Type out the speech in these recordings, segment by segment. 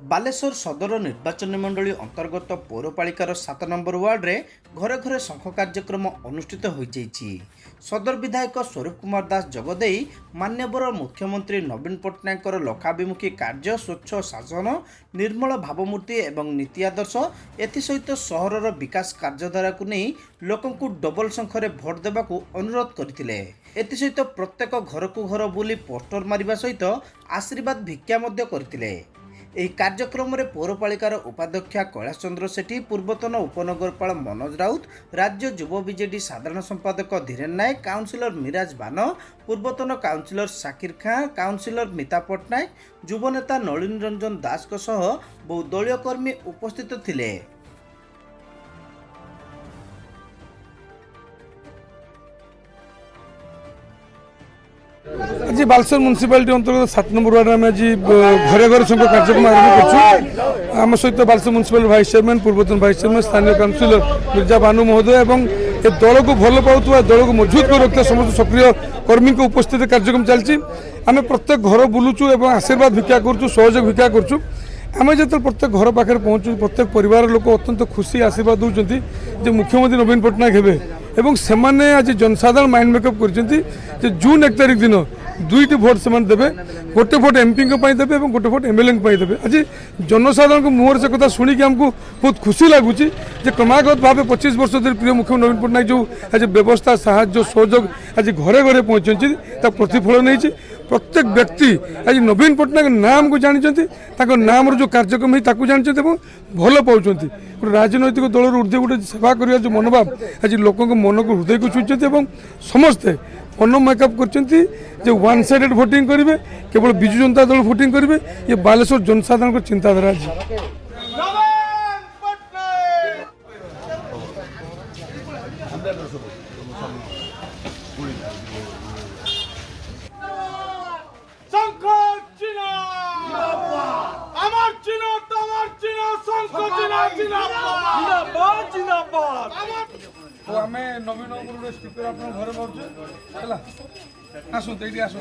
ବାଲେଶ୍ୱର ସଦର ନିର୍ବାଚନ ମଣ୍ଡଳୀ ଅନ୍ତର୍ଗତ ପୌରପାଳିକାର 7 ନମ୍ବର ୱାର୍ଡରେ ଘରେ ଘରେ ଶଙ୍ଖ କାର୍ଯ୍ୟକ୍ରମ ଅନୁଷ୍ଠିତ ହୋଇଯାଇଛି। ସଦର ବିଧାୟକ ସ୍ୱରୂପ କୁମାର ଦାସ ଯୋଗଦେଇ ମାନ୍ୟବର ମୁଖ୍ୟମନ୍ତ୍ରୀ ନବୀନ ପଟ୍ଟନାୟକଙ୍କର ଲୋକାଭିମୁଖୀ କାର୍ଯ୍ୟ, ସ୍ୱଚ୍ଛ ଶାସନ, ନିର୍ମଳ ଭାବମୂର୍ତ୍ତି ଏବଂ ନୀତି ଆଦର୍ଶ ଏଥିସହିତ ସହରର ବିକାଶ କାର୍ଯ୍ୟଧାରାକୁ ନେଇ ଲୋକଙ୍କୁ ଡବଲ ଶଙ୍ଖରେ ଭୋଟ ଦେବାକୁ ଅନୁରୋଧ କରିଥିଲେ। ଏଥିସହିତ ପ୍ରତ୍ୟେକ ଘରକୁ ଘର ବୁଲି ପୋଷ୍ଟର ମାରିବା ସହିତ ଆଶୀର୍ବାଦ ଭିକ୍ଷା ମଧ୍ୟ କରିଥିଲେ। ଏହି କାର୍ଯ୍ୟକ୍ରମରେ ପୌରପାଳିକାର ଉପାଧ୍ୟକ୍ଷା କୈଳାସ ଚନ୍ଦ୍ର ସେଠୀ, ପୂର୍ବତନ ଉପନଗରପାଳ ମନୋଜ ରାଉତ, ରାଜ୍ୟ ଯୁବ ବିଜେଡି ସାଧାରଣ ସମ୍ପାଦକ ଧୀରେନ ନାୟକ, କାଉନସିଲର ମିରାଜ ବାନ, ପୂର୍ବତନ କାଉନସିଲର ସାକିର ଖାଁ, କାଉନସିଲର ମିତା ପଟ୍ଟନାୟକ, ଯୁବନେତା ନଳିନୀ ରଞ୍ଜନ ଦାସଙ୍କ ସହ ବହୁ ଦଳୀୟ କର୍ମୀ ଉପସ୍ଥିତ ଥିଲେ। आज बालेश्वर म्यूनिसिपालिटी अंतर्गत 7 नंबर वार्ड में आज घरे घरे शंख कार्यक्रम आरंभ करम सहित बालेश्वर म्यूनिसिपालिटी भाइस चेयरमैन, पूर्वतन भाइस चेयरमैन, स्थानीय काउंसिलर मिर्जा बानु महोदय और ए दल को भल पाऊा दल को मजबूत कर रखा समस्त सक्रिय कर्मी उपस्थित कार्यक्रम चलती। आम प्रत्येक घर बुलूचु और आशीर्वाद भिक्षा करूँ, सहयोग भिक्षा करूँ। आम जो प्रत्येक घर पाखे पहुँचु, प्रत्येक परिवार लोक अत्यंत खुशी आशीर्वाद दूसरी जे मुख्यमंत्री नवीन पट्टनायक हे एवं सेमाने आज जनसाधारण माइंड मेकअप कर जून 1 तारिख दिन 2टी भोट से देवे, गोटे भोट एमपी देवे और गोटे भोट एमएलए देवे। आज जनसाधारण मुहर से कथा शुणिक आमको बहुत खुशी लगुच क्रमागत भाव 25 वर्ष धरी प्रिय मुख्यमंत्री नवीन पट्टनायक जो आज व्यवस्था साहाय्य सहयोग आज घरे घरे पहुँची प्रतिफल नहीं। प्रत्येक व्यक्ति आज नवीन पट्टनायक नाम को जानते, नाम जो कार्यक्रम है जानते भल पाँच। राजनैतिक दल ऊर्ध्व गोटे सेवा करने जो मनोभाव आज लोक मन को हृदय को छुईं और समस्ते मन मेकअप कर वन साइडेड भोटिंग करेंगे, केवल विजु जनता दल भोटिंग करेंगे। ये बालेश्वर जनसाधारण चिंताधारा आज आमे नवीन स्पीकर आप घर है आसत ये आस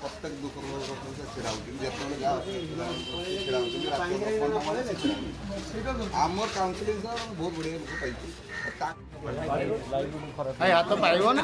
प्रत्येक दुख आमर काउंसिलिंग बहुत बढ़िया लोग पाई हाथ पाइब ना।